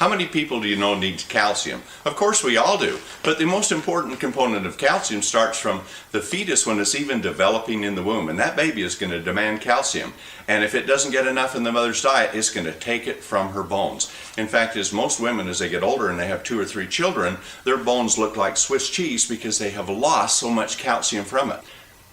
How many people do you know needs calcium? Of course we all do, but the most important component of calcium starts from the fetus when it's even developing in the womb, and that baby is going to demand calcium. And if it doesn't get enough in the mother's diet, it's going to take it from her bones. In fact, as most women, as they get older and they have 2 or 3 children, their bones look like Swiss cheese because they have lost so much calcium from it.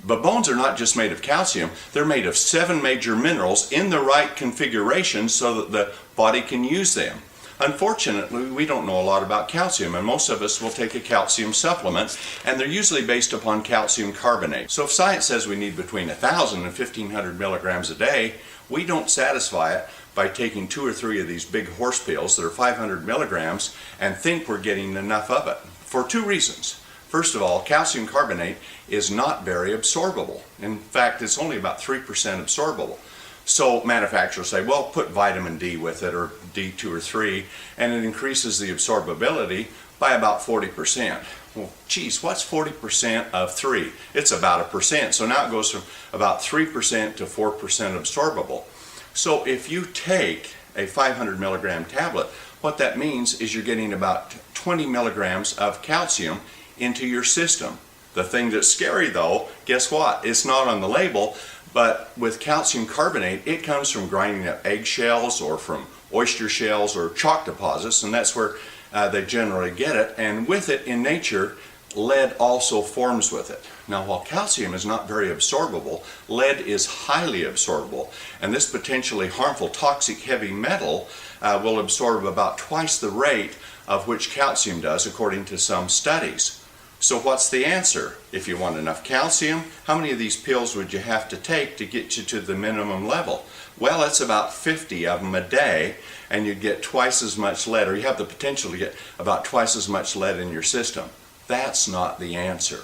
But bones are not just made of calcium, they're made of 7 major minerals in the right configuration so that the body can use them. Unfortunately, we don't know a lot about calcium, and most of us will take a calcium supplement, and they're usually based upon calcium carbonate. So if science says we need between 1,000 and 1,500 milligrams a day, we don't satisfy it by taking 2 or 3 of these big horse pills that are 500 milligrams and think we're getting enough of it, for 2 reasons. First of all, calcium carbonate is not very absorbable. In fact, it's only about 3% absorbable. So manufacturers say, well, put vitamin D with it, or D2 or 3, and it increases the absorbability by about 40%. Well, geez, what's 40% of 3? It's about 1%. So now it goes from about 3% to 4% absorbable. So if you take a 500 milligram tablet, what that means is you're getting about 20 milligrams of calcium into your system. The thing that's scary though, guess what? It's not on the label, but with calcium carbonate, it comes from grinding up eggshells or from oyster shells or chalk deposits, and that's where they generally get it. And with it in nature, lead also forms with it. Now, while calcium is not very absorbable, lead is highly absorbable, and this potentially harmful toxic heavy metal will absorb about twice the rate of which calcium does, according to some studies. So what's the answer? If you want enough calcium, how many of these pills would you have to take to get you to the minimum level? Well, it's about 50 of them a day, and you get twice as much lead, or you have the potential to get about twice as much lead in your system. That's not the answer.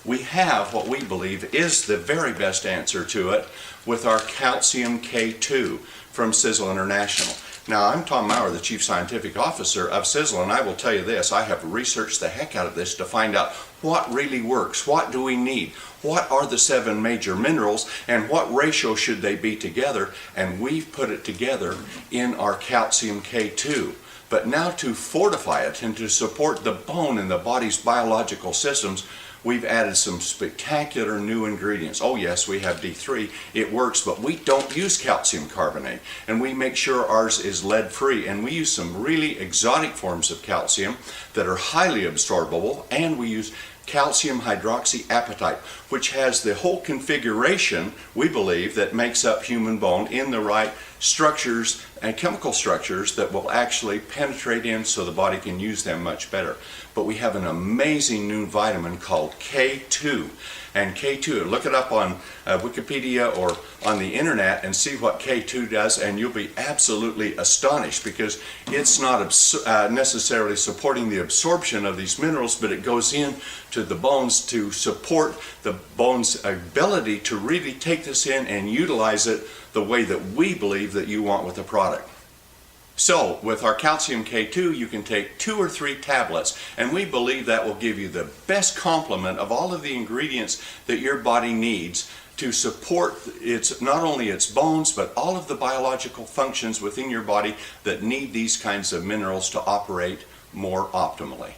We have what we believe is the very best answer to it with our calcium K2 from Sisel International. Now, I'm Tom Mower, the Chief Scientific Officer of Sisel, and I will tell you this, I have researched the heck out of this to find out what really works, what do we need, what are the 7 major minerals, and what ratio should they be together, and we've put it together in our calcium K2. But now to fortify it and to support the bone and the body's biological systems, we've added some spectacular new ingredients. Oh yes, we have D3, it works, but we don't use calcium carbonate, and we make sure ours is lead free, and we use some really exotic forms of calcium that are highly absorbable, and we use calcium hydroxyapatite, which has the whole configuration, we believe, that makes up human bone in the right structures and chemical structures that will actually penetrate in so the body can use them much better. But we have an amazing new vitamin called K2. And K2, look it up on Wikipedia or on the internet and see what K2 does, and you'll be absolutely astonished, because it's not necessarily supporting the absorption of these minerals, but it goes in to the bones to support the bone's ability to really take this in and utilize it the way that we believe that you want with the product. So with our calcium K2, you can take 2 or 3 tablets, and we believe that will give you the best complement of all of the ingredients that your body needs to support not only its bones, but all of the biological functions within your body that need these kinds of minerals to operate more optimally.